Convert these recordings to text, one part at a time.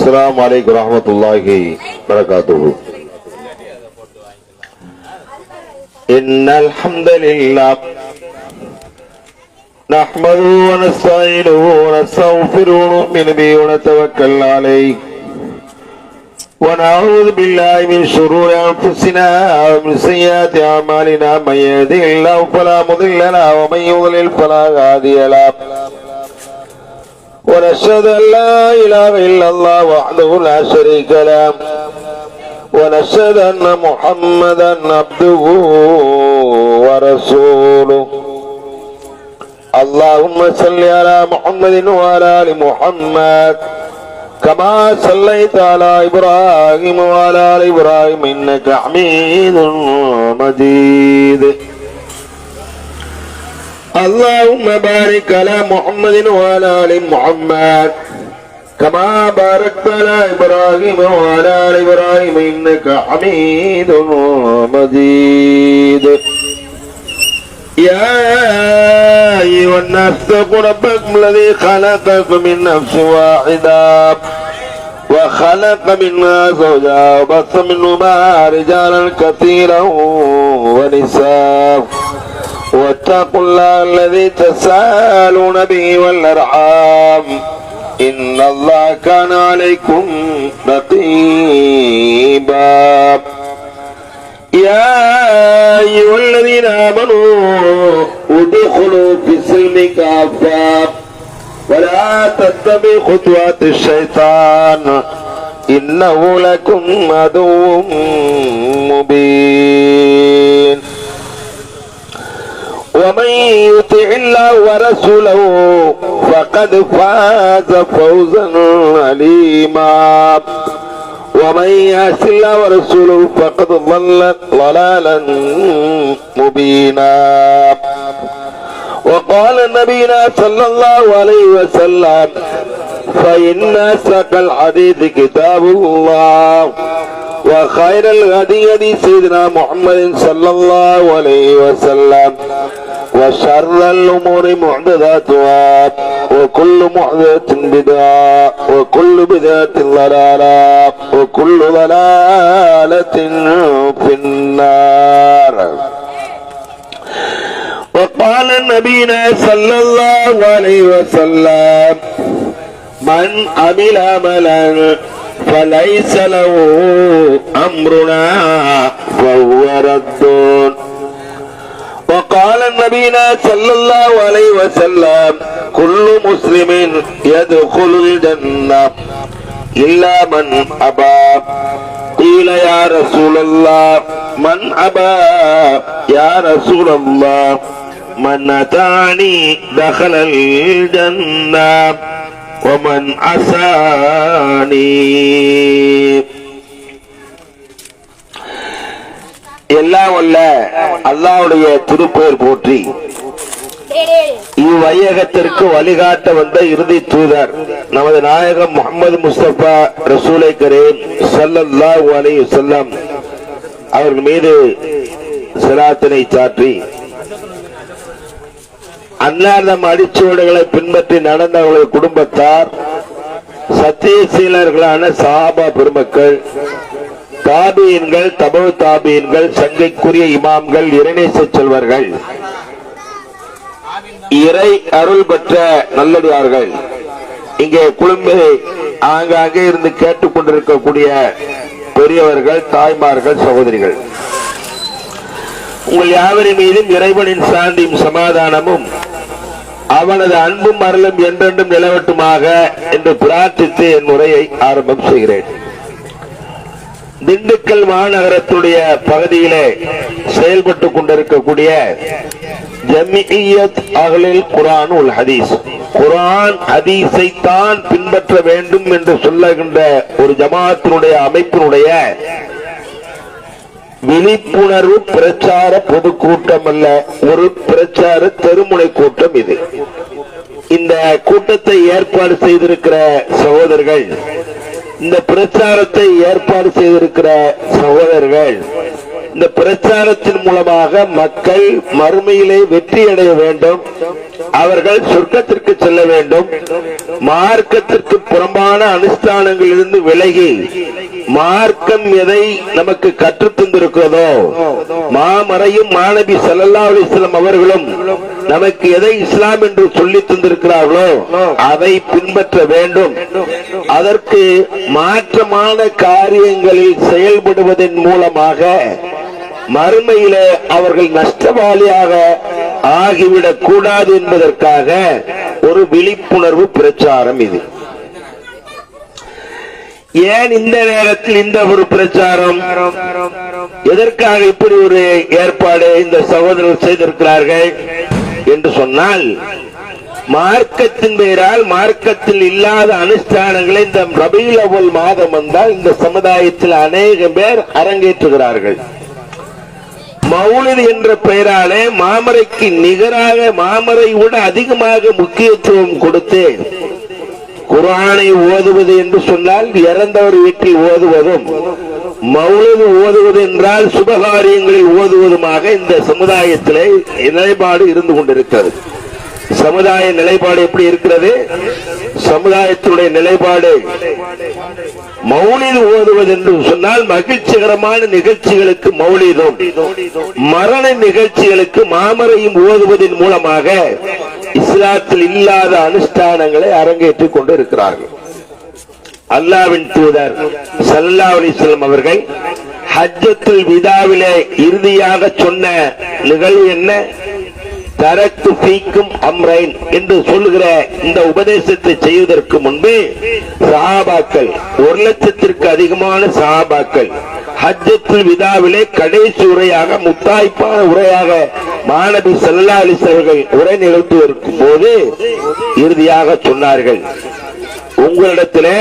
السلام عليكم ورحمة الله وبركاته. إن الحمد لله نحمده ونستعينه ونستغفره ونؤمن به ونتوكل عليه ونعوذ بالله من شرور أنفسنا ومن سيئات أعمالنا. من يهده الله فلا مضل له ومن يضلل فلا هادي له. ونشهد أن لا إله إلا الله وحده لا شريك له ونشهد أن محمدا عبده ورسوله. اللهم صل على محمد وعلى آل محمد كما صليت على إبراهيم وعلى آل إبراهيم إنك حميد مجيد. اللهم بارك على محمد وعلى آل محمد كما باركت على إبراهيم وعلى آل إبراهيم إنك حميد مجيد. يا أيها الناس اتقوا ربكم الذي خلقكم من نفس واحدة وخلق منها زوجها وبث منهما رجالا كثيرا ونساء واتقوا الله الذي تساءلون به والأرحام إن الله كان عليكم رقيبا. يا أيها الذين آمنوا ادخلوا في السلم كافة ولا تتبعوا خطوات الشيطان إنه لكم عدو مبين. ومن يطع الله ورسوله فقد فاز فوزا عليما ومن يعص الله ورسوله فقد ضل ضلالا مبينا. وقال نبينا صلى الله عليه وسلم فإن أصدق الحديث كتاب الله وخير الهدي هدي سيدنا محمد صلى الله عليه وسلم وشر الأمور محدثاتها وكل محدثة بدعة وكل بدعة ضلالة وكل ضلالة في النار. وقال نبينا صلى الله عليه وسلم من عمل عملا فليس له أمرنا فهو رد. وقال نبينا صلى الله عليه وسلم كل مسلم يدخل الجنة إلا من أبى. قيل يا رسول الله من أبى يا رسول الله من أطاعني دخل الجنة ومن عصاني. எல்லாம் வல்ல அல்லாஹ்வுடைய திருப்பெயர் போற்றி இவ்வையகத்திற்கு வழிகாட்ட வந்த இறுதி தூதர் நமது நாயகம் முஹம்மது முஸ்தபா ரசூலை கரீம் ஸல்லல்லாஹு அலைஹி வஸல்லம் அவர்கள் மீது ஸலாத்தினை சாற்றி அன்னார்தம் அடிச்சுவடுகளை பின்பற்றி நடந்த அவர்களது குடும்பத்தார் சத்தியசீலர்களான சஹாபா பெருமக்கள் தாபியன்கள் தபு தாபியன்கள் சங்கைக்குரிய இமாம்கள் இறைநேச செல்வர்கள் இறை அருள் பெற்ற நல்லடியார்கள் இங்கே குழும்பு ஆங்காங்கே இருந்து கேட்டுக் கொண்டிருக்கக்கூடிய பெரியவர்கள் தாய்மார்கள் சகோதரிகள் உங்கள் யாவரின் மீதும் இறைவனின் சாந்தியும் சமாதானமும் அவனது அன்பும் அருளும் என்றென்றும் நிலவட்டுமாக என்று பிரார்த்தித்து என் உரையை ஆரம்பம் செய்கிறேன். திண்டுக்கல் மாநகரத்துடைய பகுதியிலே செயல்பட்டுக் கொண்டிருக்கக்கூடிய ஜமியத் அஹ்லுல் குர்ஆன் வல் ஹதீஸ், குர்ஆன் ஹதீஸை தான் பின்பற்ற வேண்டும் என்று சொல்லுகின்ற ஒரு ஜமாஅத்தினுடைய அமைப்பினுடைய விழிப்புணர்வு பிரச்சார பொதுக்கூட்டம் அல்ல, ஒரு பிரச்சார தெருமுனை கூட்டம் இது. இந்த கூட்டத்தை ஏற்பாடு செய்திருக்கிற சகோதரர்கள், இந்த பிரச்சாரத்தை ஏற்பாடு செய்திருக்கிற சகோதரர்கள் இந்த பிரச்சாரத்தின் மூலமாக மக்கள் மறுமையிலே வெற்றி அடைய வேண்டும், அவர்கள் சொர்க்கத்திற்கு செல்ல வேண்டும், மார்க்கத்திற்கு புறம்பான அனுஷ்டானங்களிலிருந்து விலகி மார்க்கம் எதை நமக்கு கற்றுத் தந்திருக்கிறதோ, மாமறையும் மாநபி ஸல்லல்லாஹு அலைஹி வஸல்லம் அவர்களும் நமக்கு எதை இஸ்லாம் என்று சொல்லி தந்திருக்கிறார்களோ அதை பின்பற்ற வேண்டும். அதற்கு மாற்றமான காரியங்களில் செயல்படுவதன் மூலமாக மறுமையில அவர்கள் நஷ்டவாளியாக ஆகிவிடக் கூடாது என்பதற்காக ஒரு விழிப்புணர்வு பிரச்சாரம் இது. ஏன் இந்த நேரத்தில் இந்த ஒரு பிரச்சாரம், எதற்காக இப்படி ஒரு ஏற்பாடு இந்த சகோதரர்கள் செய்திருக்கிறார்கள் என்று சொன்னால், மார்க்கத்தின் பெயரால் மார்க்கத்தில் இல்லாத அனுஷ்டானங்களை இந்த ரபீஉல் அவ்வல் மாதம் வந்தால் இந்த சமுதாயத்தில் அநேக பேர் அரங்கேற்றுகிறார்கள். மௌலித் என்ற பெயராலே மாமரைக்கு நிகராக, மாமரை விட அதிகமாக முக்கியத்துவம் கொடுத்து குர்ஆனை ஓதுவது என்று சொன்னால் இறந்தவர் வீட்டில் ஓதுவதும், மௌலித் ஓதுவது என்றால் சுபகாரியங்களில் ஓதுவதுமாக இந்த சமுதாயத்திலே நிலைப்பாடு இருந்து கொண்டிருக்கிறது. சமுதாய நிலைப்பாடு எப்படி இருக்கிறது? சமுதாயத்தினுடைய நிலைப்பாடு மௌலித் ஓதுவது என்று சொன்னால் மகிழ்ச்சிகரமான நிகழ்ச்சிகளுக்கு மௌலிதும், மரண நிகழ்ச்சிகளுக்கு மாமரையும் ஓதுவதன் மூலமாக இஸ்லாத்தில் இல்லாத அனுஷ்டானங்களை அரங்கேற்றிக் கொண்டு இருக்கிறார்கள். அல்லாஹ்வின் தூதர் ஸல்லல்லாஹு அலைஹி வஸல்லம் அவர்கள் ஹஜ்ஜத்துல் விதாவிலே இறுதியாக சொன்ன நிகழ்வு என்ன? தரத்து ஃபீக்கும் அம்ரைன் என்று சொல்லுகிற இந்த உபதேசத்தை செய்வதற்கு முன்பு சஹாபாக்கள், 1,00,000ற்கு அதிகமான சஹாபாக்கள் ஹஜ்ஜத்துல் விதாவிலே கடைசி உரையாக, முத்தாய்ப்பான உரையாக மாநபி ஸல்லல்லாஹு அலைஹி வஸல்லம் உரை நிகழ்த்துவதற்கும் போது இறுதியாக சொன்னார்கள், உங்களிடத்திலே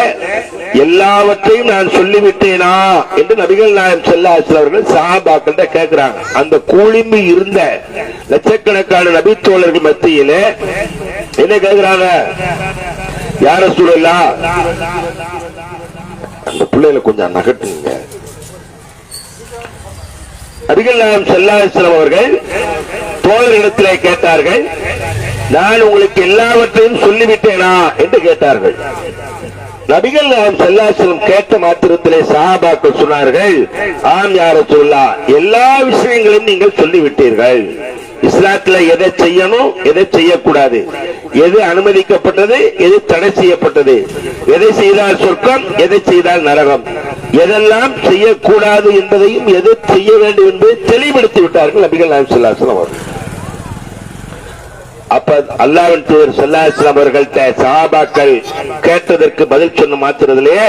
எல்லாவற்றையும் நான் சொல்லிவிட்டேனா என்று நபிகள் நாயகம் ஸல்லல்லாஹு அலைஹி வஸல்லம் அவர்கள் சஹாபாக்களிட்ட கேட்கிறாங்க. அந்த கூலிம்பி இருந்த லட்சக்கணக்கான நபி தோழர்கள் மத்தியிலே என்ன கேட்கிறாங்க? யா ரசூலல்லாஹ், அந்த பிள்ளைகளை கொஞ்சம் நகட்டுங்க. நபிகள் நாயகம் ஸல்லல்லாஹு அலைஹி வஸல்லம் அவர்கள் தோழர்களிடத்திலே கேட்டார்கள், நான் உங்களுக்கு எல்லாவற்றையும் சொல்லிவிட்டேனா என்று கேட்டார்கள். நபிகள் நாயகம் ஸல்லல்லாஹு அலைஹி வஸல்லம் கேட்ட மாத்திரத்திலே சஹாபாக்கள் சொன்னார்கள், ஆம் யா ரசூலல்லாஹ், எல்லா விஷயங்களையும் நீங்கள் சொல்லிவிட்டீர்கள். இஸ்லாத்துல எதை செய்யணும், எதை செய்யக்கூடாது, எது அனுமதிக்கப்பட்டது, எது தடை செய்யப்பட்டது, எதை செய்தால் சொர்க்கம், எதை செய்தால் நரகம், எதெல்லாம் செய்யக்கூடாது என்பதையும் எது செய்ய வேண்டும் என்பதை தெளிவுபடுத்தி விட்டார்கள் நபிகள் நாயகம் ஸல்லல்லாஹு அலைஹி வஸல்லம் அவர்கள். அப்ப அல்லாஹ்வின் தூதர் ஸல்லல்லாஹு அலைஹி வஸல்லம் அவர்கள்ட்ட சஹாபாக்கள் கேட்டதற்கு பதில் சொன்ன மாத்திரத்திலேயே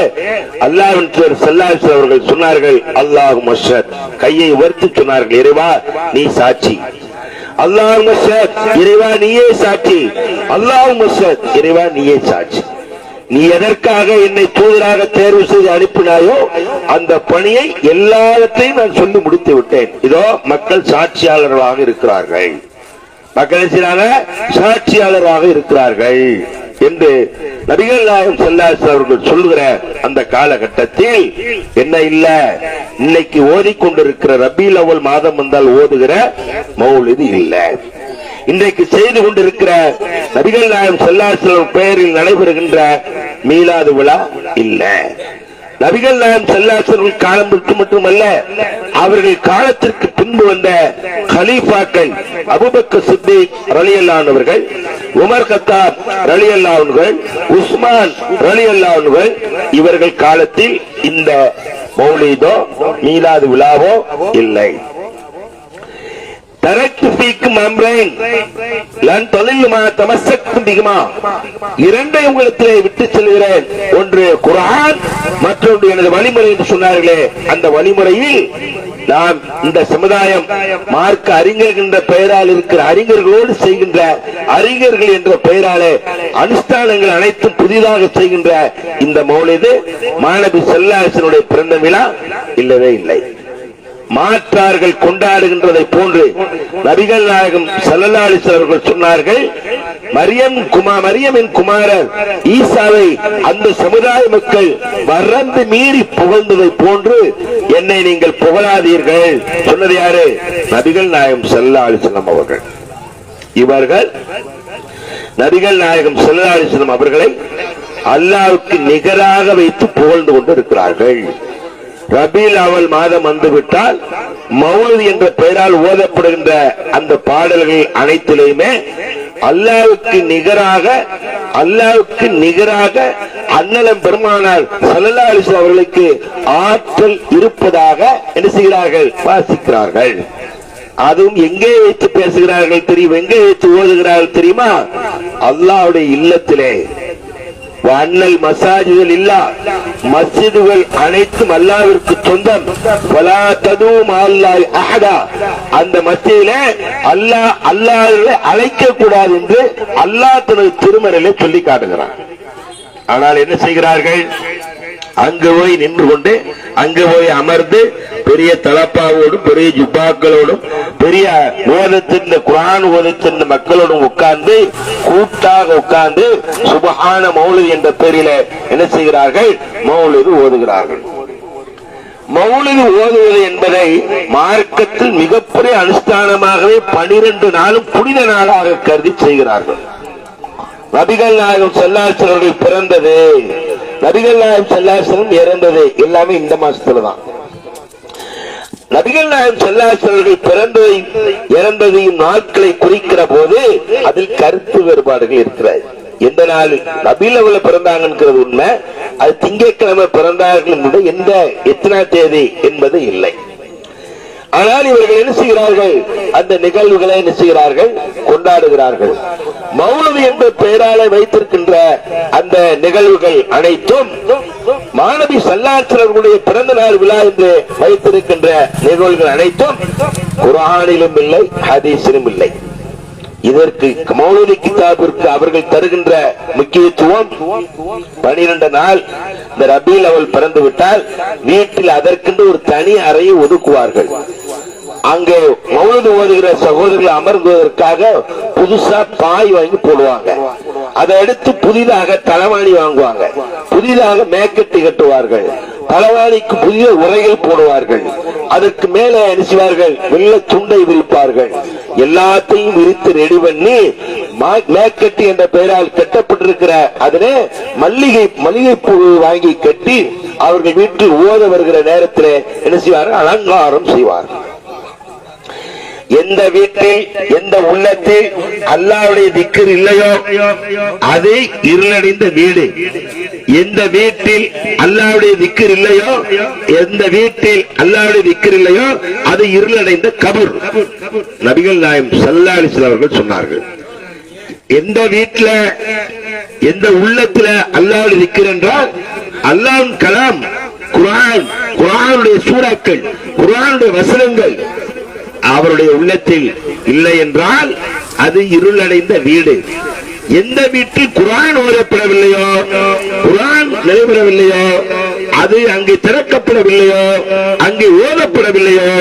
அல்லாஹ்வின் தூதர் ஸல்லல்லாஹு அலைஹி வஸல்லம் அவர்கள் சொன்னார்கள், அல்லாஹும்ம ஷஹத், கையை உயர்த்தி சொன்னார்கள், இறைவா நீ சாட்சி. அல்லாஹும்ம ஷஹத், இறைவா நீயே சாட்சி. அல்லாஹும்ம ஷஹத், இறைவா நீயே சாட்சி. நீ எதற்காக என்னை தூதராக தேர்வு செய்து அனுப்பினாயோ அந்த பணியை எல்லாவற்றையும் நான் சொல்லி முடித்து விட்டேன். இதோ மக்கள் சாட்சியாளர்களாக இருக்கிறார்கள், மக்கள் சாட்சியாளராக இருக்கிறார்கள் என்று நபிகள் நாயகம் ஸல்லல்லாஹு அலைஹி வஸல்லம் அவர்கள் சொல்லுகிற அந்த காலகட்டத்தில் என்ன இல்ல, இன்னைக்கு ஓதிக்கொண்டிருக்கிற ரபீஉல் அவ்வல் மாதம் வந்தால் ஓதுகிற மௌலிது இல்ல, இன்றைக்கு செய்து கொண்டிருக்கிற நபிகள் நாயகம் ஸல்லல்லாஹு அலைஹி வஸல்லம் பெயரில் நடைபெறுகின்ற மீலாது விழா இல்ல. நபிகள் நாயகம் ஸல்லல்லாஹு அலைஹி வஸல்லம் காலத்திற்கு மட்டுமல்ல, அவர்கள் காலத்திற்கு பின்பு வந்த கலீஃபாக்கள் அபூபக்கர் சித்திக் ரலியல்லாஹு அன்ஹு அவர்கள், உமர் கத்தாப் ரலியல்லாஹு அன்ஹு, உஸ்மான் ரலியல்லாஹு அன்ஹு, இவர்கள் காலத்தில் இந்த மௌலிதோ மீலாது விழாவோ இல்லை. தரக்து ஃபீக்கும் அம்ரைன் லன் தலில்லு மா தமஸ்ஸக்தும் பிஹிமா, இரண்டை உங்களிடத்திலே விட்டு செல்கிறேன், ஒன்று குர்ஆன், மற்றொன்று எனது வழிமுறை என்று சொன்னார்களே, அந்த வழிமுறையில் நாம் இந்த சமுதாயம் மார்க்க அறிஞர்கள் என்ற பெயரால் இருக்கிற அறிஞர்களோடு செய்கின்ற அறிஞர்கள் என்ற பெயராலே அனுஷ்டானங்கள் அனைத்தும் புதிதாக செய்கின்ற இந்த மௌலிது மாநபி ஸல்லல்லாஹு அலைஹி வஸல்லம் பிறந்த விழா இல்லவே இல்லை. மாற்றார்கள் கொண்டாடுகின்றதை போன்று நபிகள் நாயகம் ஸல்லல்லாஹு அலைஹி வஸல்லம் அவர்கள் சொன்னார்கள், மரியமின் குமாரர் ஈசாவை அந்த சமுதாய மக்கள் வரந்து மீறி புகழ்ந்ததை போன்று என்னை நீங்கள் புகழாதீர்கள் சொன்னது யாரு? நபிகள் நாயகம் ஸல்லல்லாஹு அலைஹி வஸல்லம் அவர்கள். இவர்கள் நபிகள் நாயகம் ஸல்லல்லாஹு அலைஹி வஸல்லம் அவர்களை அல்லாஹ்வுக்கு நிகராக வைத்து புகழ்ந்து கொண்டு இருக்கிறார்கள். ரபீல் அவல் மாதம் வந்துவிட்டால் மௌலித் என்ற பெயரால் ஓதப்படுகின்ற அந்த பாடல்கள் அனைத்திலுமே அல்லாஹ்வுக்கு நிகராக அண்ணலம் பெருமானார் ஸல்லல்லாஹு அலைஹி வஸல்லம் அவர்களுக்கு ஆற்றல் இருப்பதாக என்ன செய்கிறார்கள்? வாசிக்கிறார்கள். அதுவும் எங்கே வைத்து பேசுகிறார்கள் தெரியும், எங்கே வைத்து ஓதுகிறார்கள் தெரியுமா? அல்லாஹ்வுடைய இல்லத்திலே. அண்ணல் மசாஜிகள் இல்ல, மஸ்ஜிதுகள் அனைத்தும் அல்லாஹ்விற்கு சொந்தம். அந்த மஸ்ஜிதிலே அல்லாஹ்வை அழைக்க கூடாது என்று அல்லாஹ் தனது திருமறையிலே சொல்லி காட்டுகிறார். ஆனால் என்ன செய்கிறார்கள்? அங்கு போய் நின்று கொண்டு அங்கு போய் அமர்ந்து பெரிய தலப்பாவோடும் பெரிய ஜுப்பாக்களோடும் பெரிய ஓதத்தின் குர்ஆன் ஓதத்தின் மக்களோடும் உட்கார்ந்து கூட்டாக உட்கார்ந்து சுப்ஹான மௌலித் என்ற பெயரில் என்ன செய்கிறார்கள்? மௌலித் ஓதுகிறார்கள். மௌலித் ஓதுவது என்பதை மார்க்கத்தில் மிகப்பெரிய அனுஷ்டானமாகவே 12 நாளும் புனித நாளாக கருதி செய்கிறார்கள். நபிகள் நாயகம் ஸல்லல்லாஹு அலைஹி வஸல்லம் பிறந்தது, நபிகள் நாயகம் ஸல்லல்லாஹு அலைஹி வஸல்லம் இறந்தது எல்லாமே இந்த மாசத்துலதான். நபிகள் நாயகம் ஸல்லல்லாஹு அலைஹி வஸல்லம் பிறந்ததையும் இறந்ததையும் நாட்களை குறிக்கிற போது அதில் கருத்து வேறுபாடுகள் இருக்கிறது. எந்த நாள் ரபீல் அவல்ல பிறந்தாங்கிறது உண்மை, அது திங்கட்கிழமை பிறந்தார்கள் என்பது எந்த எத்தனாம் தேதி என்பது இல்லை. ஆனால் இவர்கள் என்ன செய்கிறார்கள்? அந்த நிகழ்வுகளை என்ன செய்கிறார்கள்? கொண்டாடுகிறார்கள். மௌலித் என்ற பெயரால வைத்திருக்கின்ற அந்த நிகழ்வுகள் அனைத்தும் மாநபி ஸல்லல்லாஹு அலைஹி வஸல்லம் பிறந்த நாள் விழா என்று வைத்திருக்கின்ற நிகழ்வுகள் அனைத்தும் குர்ஆனிலும் இல்லை, ஹதீஸிலும் இல்லை. இதற்கு மௌலித் கிதாபிற்கு அவர்கள் தருகின்ற முக்கியத்துவம் 12 நாள் இந்த ரபீல் அவல் பிறந்து விட்டால் வீட்டில் அதற்கென்று ஒரு தனி அறையை ஒதுக்குவார்கள். அங்கே மௌலித் ஓதுகிற சகோதரர்கள் அமர்ந்துவதற்காக புதுசா பாய் வாங்கி போடுவாங்க. அதை எடுத்து புதிதாக தலைவாணி வாங்குவாங்க, புதிதாக மேக்கட்டி கட்டுவார்கள், தலைவாணிக்கு புதிய உரைகள் போடுவார்கள், அதற்கு மேல அணிச்சுவார்கள், வெள்ள துண்டை விரிப்பார்கள். எல்லாத்தையும் விரித்து ரெடி பண்ணி மேக்கட்டி என்ற பெயரால் கட்டப்பட்டிருக்கிற அதனே மல்லிகை பூ வாங்கி கட்டி அவர்கள் வீட்டில் ஓத வருகிற நேரத்தில் என்ன செய்வார்கள்? அலங்காரம் செய்வார்கள். எந்த வீட்டில் எந்த உள்ளத்தில் அல்லாஹ்வுடைய திக்ர் இல்லையோ அது இருளடைந்த வீடு. எந்த வீட்டில் அல்லாஹ்வுடைய திக்ர் இல்லையோ அது இருளடைந்த கபர். நபிகள் நாயகம் ஸல்லல்லாஹு அலைஹி வஸல்லம் அவர்கள் சொன்னார்கள், எந்த வீட்டில் எந்த உள்ளத்துல அல்லாஹ்வுடைய திக்ர் என்றால் அல்லாஹ்வின் கலாம் குர்ஆனுடைய சூறாக்கள், குர்ஆனுடைய வசனங்கள் அவருடைய உள்ளத்தில் இல்லை என்றால் அது இருளடைந்த வீடு. எந்த வீட்டில் குர்ஆன் ஓதப்படவில்லையோ, குர்ஆன் நிலைபெறவில்லையோ, அது அங்கே திறக்கப்படவில்லையோ, அங்கே ஓதப்படவில்லையோ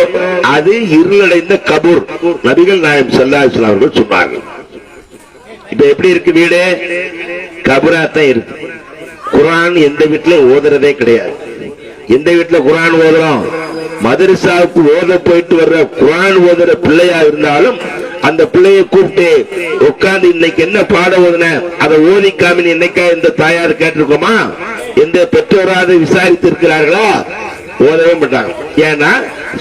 அது இருளடைந்த கபூர். நபிகள் நாயகம் ஸல்லல்லாஹு அலைஹி வஸல்லம் அவர்கள் சொன்னார்கள். இப்ப எப்படி இருக்கு வீடு? கபராத்தான் இருக்கு. குர்ஆன் எந்த வீட்டுல ஓதுறதே கிடையாது. எந்த வீட்டுல குர்ஆன் ஓதுறோம்? மதரசாவுக்கு ஓத போயிட்டு வர்ற குர்ஆன் ஓதுற பிள்ளையா இருந்தாலும் அந்த பிள்ளையை கூப்பிட்டு உட்கார்ந்து இன்னைக்கு என்ன பாடம் ஓதுன அதை ஓதிக்காம என்னைக்கா இந்த தாயார் கேட்டிருக்கோமா? எந்த பெற்றோராவது விசாரித்து இருக்கிறார்களா? ஓதவே மாட்டாங்க. ஏன்னா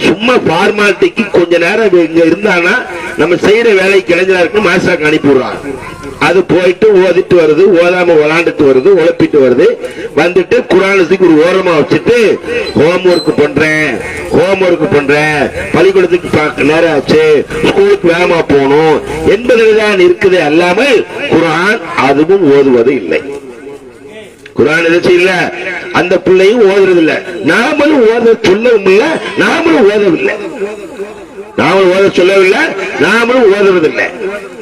சும்மா ஃபார்மாலிட்டிக்கு கொஞ்ச நேரம் இங்க இருந்தானா நம்ம செய்யற வேலை கிடைஞ்சா இருக்கு மாசாக்கு அனுப்பி விடுறாங்க. அது போயிட்டு ஓதிட்டு வருது, ஓதாம விளாண்டுட்டு வருது, உழப்பிட்டு வருது, வந்துட்டு குர்ஆனுக்கு ஒரு ஓரமா வச்சுட்டு ஹோம் ஒர்க் பண்றேன், பள்ளிக்கூடத்துக்கு நேரம் ஆச்சு, ஸ்கூலுக்கு வேகமா போகணும் என்பதுதான் இருக்குது. அல்லாமல் குர்ஆன் அதுவும் ஓதுவது இல்லை. குர்ஆன் எதாச்சும் இல்ல, அந்த பிள்ளையும் ஓதுறது இல்ல, நாமளும் ஓத சொல்லவும் இல்லை, நாமளும் ஓதவில்லை, நாமளும் ஓத சொல்லவில்லை, நாமளும் ஓதுவதில்லை.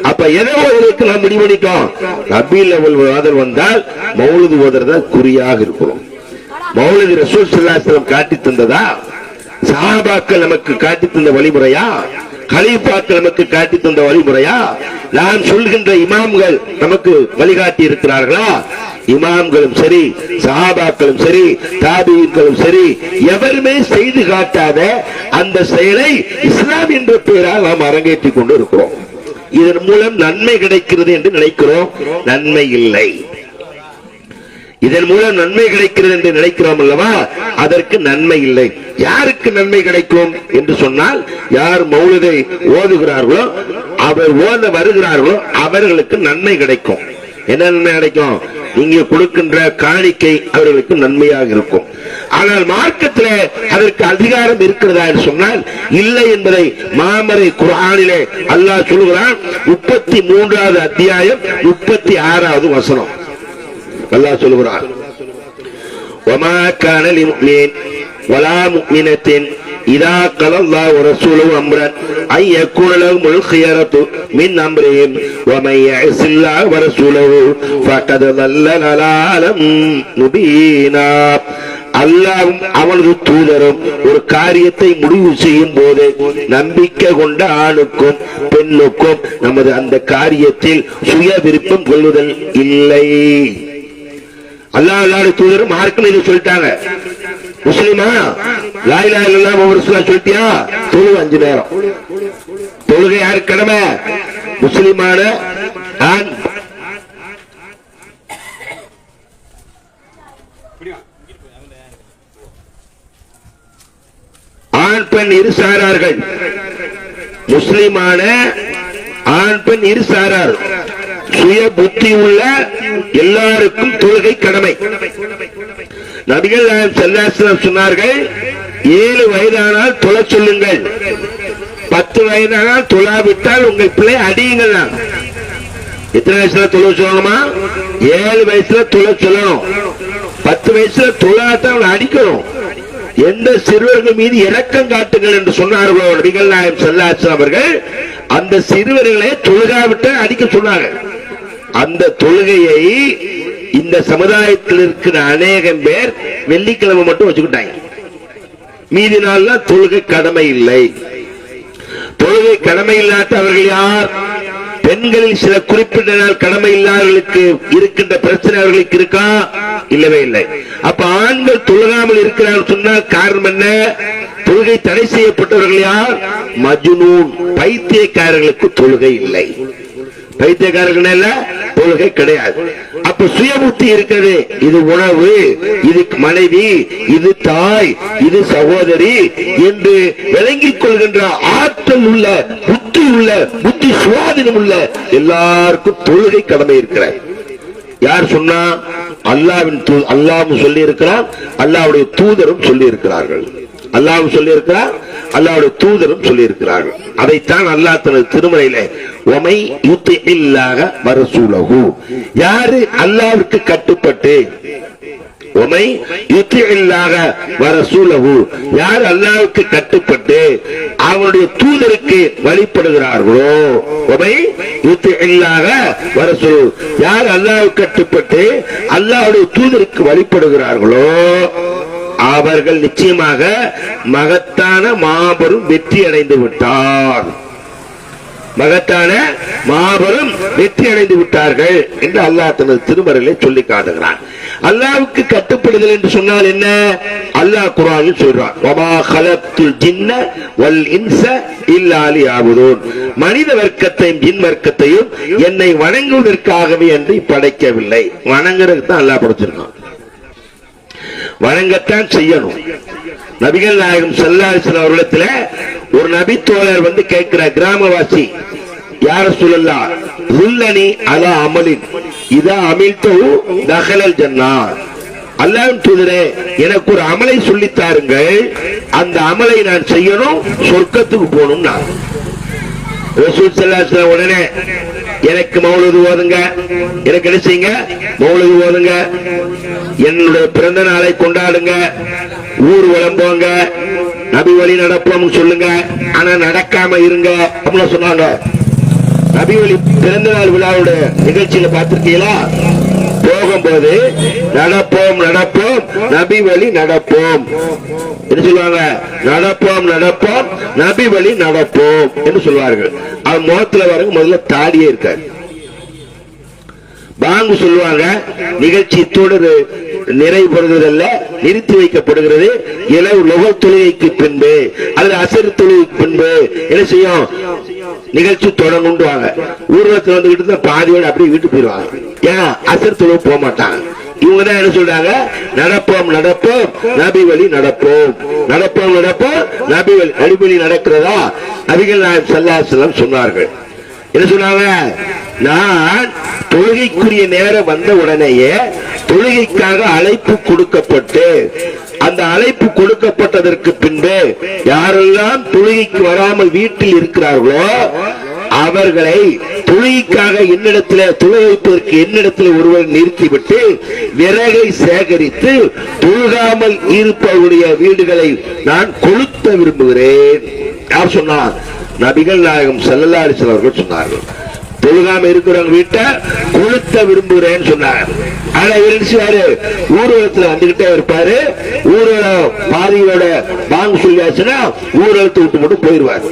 அப்ப எதை ஓதுவதற்கு நாம் முடிவு பண்ணிட்டோம்? ரபீல் அவல் ஓதல் வந்தால் மௌலித் ஓதுறதா குறியாக இருக்கிறோம். மௌலித் ரசூல் ஸல்லல்லாஹு அலைஹி வஸல்லம் காட்டி தந்ததா? சஹாபாக்கள் நமக்கு காட்டி தந்த வழிமுறையா? கலீஃபாக்கள் நமக்கு காட்டி தந்த வழிமுறையா? நான் சொல்கின்ற இமாம்கள் நமக்கு வழிகாட்டி இருக்கிறார்களா? இமாம்களும் சரி, சஹாபாக்களும் சரி, தாபீன்களும் சரி, எவருமே செய்து காட்டாத அந்த செயலை இஸ்லாம் என்ற பெயரால் நாம் அரங்கேற்றிக் கொண்டு இருக்கிறோம். இதன் மூலம் நன்மை கிடைக்கிறது என்று நினைக்கிறோம், நன்மை இல்லை. இதன் மூலம் நன்மை கிடைக்கிறது என்று நினைக்கிறோம் அல்லவா, அதற்கு நன்மை இல்லை. யாருக்கு நன்மை கிடைக்கும் என்று சொன்னால், யார் மௌலிதை ஓதுகிறார்களோ, அவர் ஓத வருகிறார்களோ அவர்களுக்கு நன்மை கிடைக்கும். என்ன நன்மை கிடைக்கும்? நீங்க கொடுக்கின்ற காணிக்கை அவர்களுக்கு நன்மையாக இருக்கும். ஆனால் மார்க்கத்தில் அதற்கு அதிகாரம் இருக்கிறதா என்று சொன்னால் இல்லை என்பதை மாமரை குர்ஆனிலே அல்லாஹ் சொல்கிறான். 33வது அத்தியாயம் 36வது வசனம் அல்லாஹ் சொல்கிறான், வமா கான லிமுஃமின் வலா முஃமினத்தின் இதா கலல்லாஹு வரசூலுஹு அம்ரன் ஐ யகுன லஹுல் খিয়ারাতু மின் அம்ரிஹிம் வமை யஸில்லாஹு வரசூலுஹு ஃபகத் ضلل ضلالا முபீனா. அல்லாஹ்வும் அவனது தூதரும் ஒரு காரியத்தை முடிவு செய்யும் போது நம்பிக்கை கொண்ட ஆணுக்கும் பெண்ணுக்கும் நமது அந்த காரியத்தில் சுய விருப்பம் கொள்ளுதல் இல்லை. அல்லாஹ்வுடைய தூதரும் மார்க்கம் இது சொல்லிட்டாங்க. முஸ்லிமா லா இலாஹா இல்லல்லாஹ் முஹம்மது ரசூலுல்லாஹ் சொல்லிட்டியா? தொழுகை 5 நேரம். தொழுகை யாரு கடமை? முஸ்லிமான ஆண் பெண் இரு சாரார்கள். முஸ்லிமான ஆண் பெண் இரு சாரார் சுய புத்தி உள்ள எல்லாருக்கும் தொழுகை கடமை. நபிகள் நாயகம் ஸல்லல்லாஹு அலைஹி வஸல்லம் சொன்னார்கள், 7 வயதானால் தொழ சொல்லுங்கள், 10 வயதானால் தொழாவிட்டால் உங்கள் பிள்ளை அடியுங்கள். எத்தனை வயசுல தொழ சொல்லணுமா? 7 வயசுல தொழ சொல்லணும். 10 வயசுல தொழாதான் அவனை அடிக்கணும். எந்த சிறுவர்கள் மீது இரக்கம் காட்டுங்கள் என்று சொன்னார்களோ நபிகள் நாயகம் ஸல்லல்லாஹு அலைஹி வஸல்லம் அவர்கள், அந்த சிறுவர்களை தொழுகாவிட்ட அடிக்க சொன்னாங்க. அந்த தொழுகையை இந்த சமுதாயத்தில் இருக்கிற அநேகம் பேர் வெள்ளிக்கிழமை மட்டும் வச்சுக்கிட்டாங்க. மீதி நாள்லாம் தொழுகை கடமை இல்லை. தொழுகை கடமை இல்லாத அவர்கள் யார்? பெண்களில் சில குறிப்பிட்ட நாள் கடமை இல்லாதவர்களுக்கு இருக்கின்ற பிரச்சனை அவர்களுக்கு இருக்கா? இல்லவே இல்லை. அப்ப ஆண்கள் தொழுகாமல் இருக்கிறார்கள் சொன்னால் காரணம் என்ன? தொழுகை தடை செய்யப்பட்டவர்கள் யார்? மஜ்னூன், பைத்தியக்காரர்களுக்கு தொழுகை இல்லை. பைத்தியக்காரர்கள் தொழுகை கிடையாது. அப்ப சுயபுத்தி இருக்கிறது. இது உணவு, இது மனைவி, இது தாய், இது சகோதரி என்று விளங்கிக் கொள்கின்ற ஆற்றல் உள்ள, புத்தி உள்ள, புத்தி சுவாதீனம் உள்ள எல்லாருக்கும் தொழுகை கடமை இருக்கிறார். யார் சொன்னா? அல்லாஹ்வும் சொல்லி இருக்கிறார், அல்லாஹ்வுடைய தூதரும் சொல்லி இருக்கிறார்கள். அல்லாஹ் சொல்லி இருக்கிறார், அல்லாஹ்வுடைய தூதரும் சொல்லி இருக்கிறார்கள். அதைத்தான் அல்லாஹ் தனது திருமறையிலே வமை யுத்திஇல்லாஹ வரசூலஹு, யாரு அல்லாஹ்வுக்கு கட்டுப்பட்டு, வமை யுத்திஇல்லாஹ வரசூலஹு, யார் அல்லாஹ்வுக்கு கட்டுப்பட்டு அவனுடைய தூதருக்கு வழிபடுகிறார்களோ, வமை யுத்திஇல்லாஹ வரசூலஹு, யார் அல்லாஹ்வுக்கு கட்டுப்பட்டு அல்லாஹ்வுடைய தூதருக்கு வழிபடுகிறார்களோ அவர்கள் நிச்சயமாக மகத்தான மாபெரும் வெற்றி அடைந்து விட்டார். மகத்தான மாபெரும் வெற்றி அடைந்து விட்டார்கள் என்று அல்லாஹ் தனது திருமறையிலே சொல்லி காட்டுகிறான். அல்லாஹ்வுக்கு கட்டுப்படுதல் என்று சொன்னால் என்ன? அல்லாஹ் குர்ஆனில் சொல்றான், வமா கலக்துல் ஜின்ன வல் இன்ஸ இல்லா லியஅபுதூன், மனித வர்க்கத்தையும் ஜின் வர்க்கத்தையும் என்னை வணங்குவதற்காகவே என்று படைக்கவில்லை. வணங்குறதுக்கு தான் அல்லாஹ் படைச்சிருக்கான், வணங்கத்தான் செய்யணும். நபிகள் நாயகம் ஸல்லல்லாஹு அலைஹி வஸல்லம் அவர்களிடத்துல ஒரு நபி தோழர் வந்து கேட்கிற, கிராமவாசி, யா ரசூலல்லாஹ் ருல்லனி அலா அமலின் இதா அமில்து தஹலல் ஜன்னah, அல்லாஹ்வின் தூதரே எனக்கு ஒரு அமலை சொல்லி தாருங்கள், அந்த அமலை நான் செய்யணும், சொர்க்கத்துக்கு போகணும். நான் ரசூல் ஸல்லல்லாஹு அலைஹி வஸல்லம் உடனே எனக்கு மௌலிது ஓதுங்க, எனக்கு என்ன செய்யுங்க? மௌலிது ஓதுங்க, என்னுடைய பிறந்த நாளை கொண்டாடுங்க, ஊர்வலம் போங்க, நபி வழி நடப்போம் சொல்லுங்க, ஆனா நடக்காம இருங்க அப்படின்னு சொன்னாங்க. நபி வழி பிறந்த நாள் விழாவோட நிகழ்ச்சியில பார்த்திருக்கீங்களா? போகும்போது நடப்போம் நடப்போம் நபி வழி நடப்போம் என்று சொல்லுவாங்க. நடப்போம் நடப்போம் நபி வழி நடப்போம் என்று சொல்வார்கள். அவன் முகத்துல வர முதல்ல தாடியே இருக்காரு. பாங்கு சொல்லுவாங்க. நிகழ்ச்சி தொடர் நிறைவு பெறுகிறதல்ல, நிறுத்தி வைக்கப்படுகிறது. இளவு லொகல் தொழுகைக்கு பின்பு அல்லது அசர் தொழுகைக்கு பின்பு என்ன செய்யும்? நிகழ்ச்சி தொடங்குவாங்க. ஊர்வலத்தில் வந்துகிட்டு தான் பாதியோட அப்படியே வீட்டுக்கு போயிடுவாங்க. ஏன்? அசர் தொழுகை போக மாட்டாங்க. இவங்க தான் என்ன சொல்றாங்க? நடப்போம் நடப்போம் நபி வழி நடப்போம், நடப்போம் நடப்போம் நபி வழி. நபி வழி நடக்கிறதா நபிகள் நாயகம் ஸல்லல்லாஹு அலைஹி வஸல்லம் சொன்னார்கள். என்ன சொன்னாங்க? நான் தொழுகைக்குரிய நேரம் வந்த உடனேயே தொழுகைக்காக அழைப்பு கொடுக்கப்பட்டு, அந்த அழைப்பு கொடுக்கப்பட்டதற்கு பின்பு யாரெல்லாம் தொழுகைக்கு வராமல் வீட்டில் இருக்கிறார்களோ அவர்களை தொழுகைக்காக என்னிடத்தில் தொழுகைப்பதற்கு என்னிடத்தில் ஒருவர் நிறுத்திவிட்டு விறகை சேகரித்து தொழுகாமல் இருப்பவருடைய வீடுகளை நான் கொளுத்த விரும்புகிறேன். யார் சொன்னார்? நபிகள் நாயகம் ஸல்லல்லாஹு அலைஹி வஸல்லம் அவர்கள் சொன்னார்கள். தொழுகாம இருக்கிறவங்க வீட்டை கொளுத்த விரும்புகிறேன்னு சொன்னார். ஆனா இவர் ஊர்வலத்துல வந்துகிட்டே இருப்பாரு. ஊர்வலம் பாதியோட பாங்கு சொல்லியாச்சுன்னா ஊர்வலத்தை விட்டு மட்டும் போயிருவார்.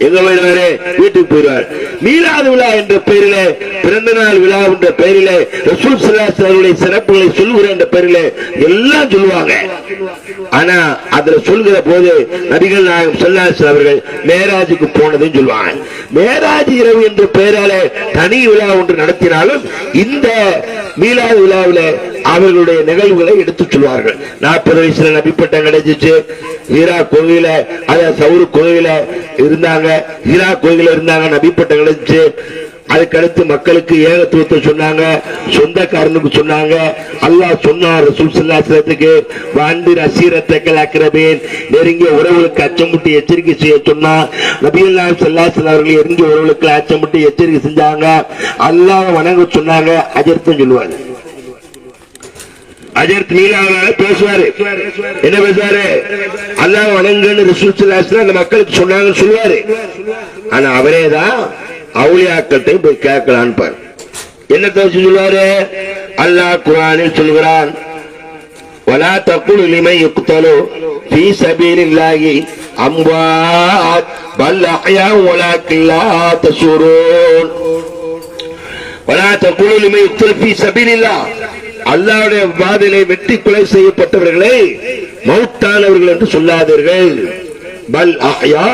எங்க போயிடுவாரு? வீட்டுக்கு போயிடுவார். மீலாது விழா என்ற பெயரிலே, பிறந்த நாள் விழா என்ற பெயரிலே, ரசூல் ஸல்லல்லாஹு அலைஹி வஸல்லம் சிறப்புகளை சொல்லுகிற என்ற பெயரிலே எல்லாம் சொல்லுவாங்க. ஆனா அதுல சொல்கிற போது நபிகள் நாயகம் ஸல்லல்லாஹு அலைஹி வஸல்லம் அவர்கள் மேராஜுக்கு போனதுன்னு சொல்லுவாங்க. மேராஜ் இரவு என்ற பெயரால தனி விழா ஒன்று நடத்தினாலும் இந்த மீலாது விழாவில் அவர்களுடைய நிகழ்வுகளை எடுத்து சொல்வார்கள். 40 வயசுல நபி பட்டம் கிடைச்சிச்சு. ஹீரா கோயில, அதாவது சவுரு கோயில இருந்தாங்க. ஹீரா கோயில இருந்தாங்க, நபி பட்டம் கிடைச்சு. அதுக்கடுத்து மக்களுக்கு ஏகத்துவத்தை சொன்னாங்க, சொந்தக்காரனுக்கு சொன்னாங்க. அல்லாஹ் சொன்னார் ரசூல் ஸல்லல்லாஹு அலைஹி வஸல்லத்துக்கு, வாண்டிர் அசீரத்தக்கல் அக்ரபீன், நெருங்கிய உறவுகளுக்கு அச்சமுட்டி எச்சரிக்கை செய்ய சொன்னா. நபிகள் நாயகம் ஸல்லல்லாஹு அலைஹி வஸல்லம் அவர்கள் நெருங்கிய உறவுகளுக்கு அச்சமுட்டி எச்சரிக்கை செஞ்சாங்க. அல்லாஹ் வணங்க சொன்னாங்க. அஜர்த்தம் சொல்லுவாங்க. அஜர்த் மீலாக பேசுவாரு. என்ன பேசுவாரு? அல்லாஹ் வணங்குன்னு ரசூல் ஸல்லல்லாஹு அலைஹி வஸல்லம் அந்த மக்களுக்கு சொன்னாங்கன்னு சொல்லுவாரு. ஆனா அவரே தான் அவுலியாக்கள்கிட்ட போய் கேட்கலான்னு பாரு. என்ன சொல்லுவாரு? அல்லாஹ் குர்ஆனில் சொல்கிறான், வலா தகுலு லிமன் யுக்தலு ஃபீ சபீலில்லாஹி அம்வாத் பல் அஹ்யா வலாக்கின் லா தஷூரூன். வலா தகுலு லிமன் யுக்தலு ஃபீ சபீலில்லாஹ், அல்லாஹ்வுடைய பாதையிலே வெட்டி கொலை செய்யப்பட்டவர்களை மௌத்தானவர்கள் என்று சொல்லாதீர்கள். பல் அஹ்யா,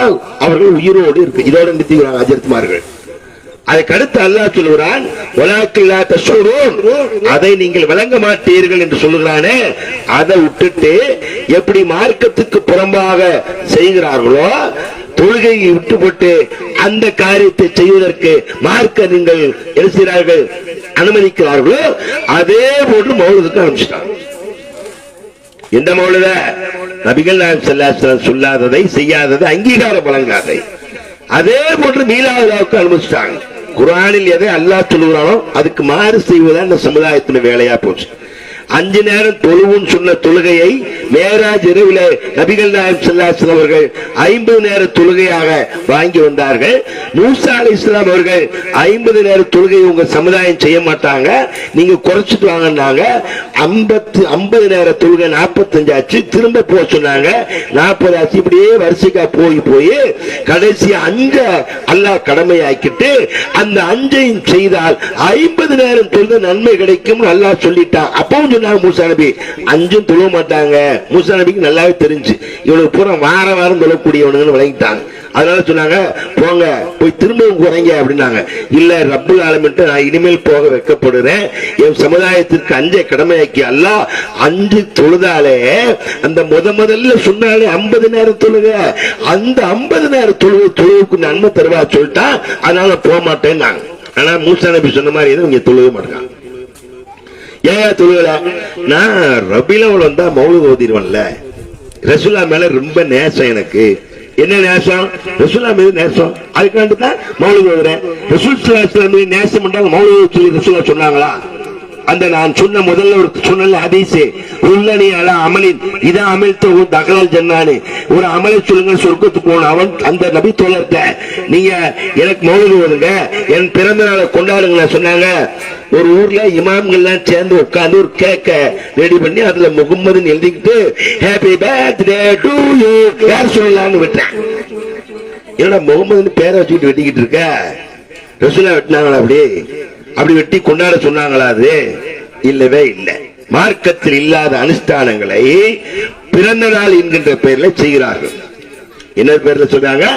அவர்கள் உயிரோடு இருக்கு. இதோட நிறுத்திக்கிறாங்க அஜர்த்மார்கள். அதுக்கடுத்து அல்லாஹ் சொல்லுகிறான், வலாக்கின் லா தஷூரூன், அதை நீங்கள் விளங்க மாட்டீர்கள் என்று சொல்லுகிறானே. அதை விட்டுட்டு எப்படி மார்க்கத்துக்கு புறம்பாக செய்கிறார்களோ, தொழுகையை விட்டுப்பட்டு அந்த காரியத்தை செய்வதற்கு மார்க்க நீங்கள் எழுதுகிறார்கள் அனுமதிக்கிறார்களோ அதே போன்று மௌலிதுக்கு ஆரம்பிச்சிட்டாங்க. எந்த மௌலித? நபிகள் நாயகம் ஸல்லல்லாஹு அலைஹி வஸல்லம் சொல்லாததை செய்யாததை அங்கீகாரம் வழங்காதை அதே போன்று மீலாதுக்கு அனுமதிச்சிட்டாங்க. குர்ஆனில் எதை அல்லாஹ் சொல்லுகிறானோ அதுக்கு மாறு செய்வதுதான் இந்த சமுதாயத்தின் வேலையா போச்சு. 5 நேரம் தொழுவும் சொன்ன தொழுகையை மேராஜ் இரவிலே நபிகள் நாயகம் ஸல்லல்லாஹு அலைஹி வஸல்லம் அவர்கள் 50 நேர தொழுகையாக வாங்கி வந்தார்கள். மூசா அலைஹிஸ்ஸலாம் அவர்கள் 50 நேர தொழுகை உங்க சமுதாயம் செய்ய மாட்டாங்க, நீங்க குறைச்சிட்டு வாங்கினாங்க. 50 நேர தொழுகை 45 ஆச்சு. திரும்ப போக சொன்னாங்க, 40 ஆச்சு. இப்படியே வரிசைக்கா போய் கடைசி 5 அல்லாஹ் கடமையாக்கிட்டு அந்த 5ஐயும் செய்தால் 50 நேரம் தொழுத நன்மை கிடைக்கும் அல்லாஹ் சொல்லிட்டான். அப்பவும் மூசா நபி 5 தொழ மாட்டாங்க. மூசா நபிக்கு நல்லாவே தெரிஞ்சு இவனுக்கு பூரா வாரம் தொழக்கூடியவனுங்கன்னு விளங்கிட்டாங்க. அதனால சொன்னாங்க, போங்க போய் திரும்பவும் குறைங்க அப்படின்னாங்க. இல்ல, ரப்புல் ஆலமீன் நான் இனிமேல் போக வைக்கப்படுறேன், என் சமுதாயத்திற்கு 5 கடமையாக்கி அல்லாஹ் 5 தொழுதாலே அந்த முதல்ல சொன்னாலே 50 நேரம் தொழுக, அந்த 50 நேரம் தொழுவுக்கு நன்மை தருவா சொல்லிட்டா, அதனால போக மாட்டேன். ஆனா மூசா நபி சொன்ன மாதிரி எதுவும் இங்க தொழுக மாட்டாங்க. ஏன் தொழுகல? நான் ரபிலவுல் வந்தா மௌலிது ஓதிடுவேன்ல, ரசூலுல்லாஹ் மேல ரொம்ப நேசம் எனக்கு. என்ன நேசம்? ரசூலுல்லாஹ் மீது நேசம். அதுக்காண்டு தான் மௌலிது ஓதுறேன். ரசூல் ஸல்லல்லாஹு அலைஹி வஸல்லம் நேசம் பண்ணாங்க, மௌலிது சொல்லி ரசூலுல்லாஹ் சொன்னாங்களா? அந்த நான் சொன்ன முதல்ல ஒரு சொன்ன ஹதீஸ் உள்ளனி அலா அமலின் இத அமல்து தகலல் ஜன்னானி ஒரு அமலை சொல்லுங்க சொர்க்கத்துக்கு போகணும். அவன் அந்த நபி தோழர்ட்ட நீங்க எனக்கு மௌலிது ஓதுங்க என் பிறந்த நாளை கொண்டாடுங்க சொன்னாங்க. ஒரு ஊர்ல இமாம்கள்லாம் சேர்ந்து உட்கார்ந்து ஒரு கேக்க ரெடி பண்ணி அதுல முகம்மதுன்னு எழுதிக்கிட்டு ஹாப்பி பர்த்டே டு யூ யார் சொல்லலாம்னு விட்டேன். என்னடா முகம்மதுன்னு பேரை வச்சுக்கிட்டு வெட்டிக்கிட்டு இருக்க? ரசூலா வெட்டினாங்களா? அப்படி வெட்டி கொண்டாட சொன்னாங்களா? அது இல்லவே இல்லை. மார்க்கத்தில் இல்லாத அனுஷ்டானங்களை பிறந்த நாள் என்கின்ற பெயரில் செய்கிறார்கள். என்ன பேர்ல சொல்றாங்க?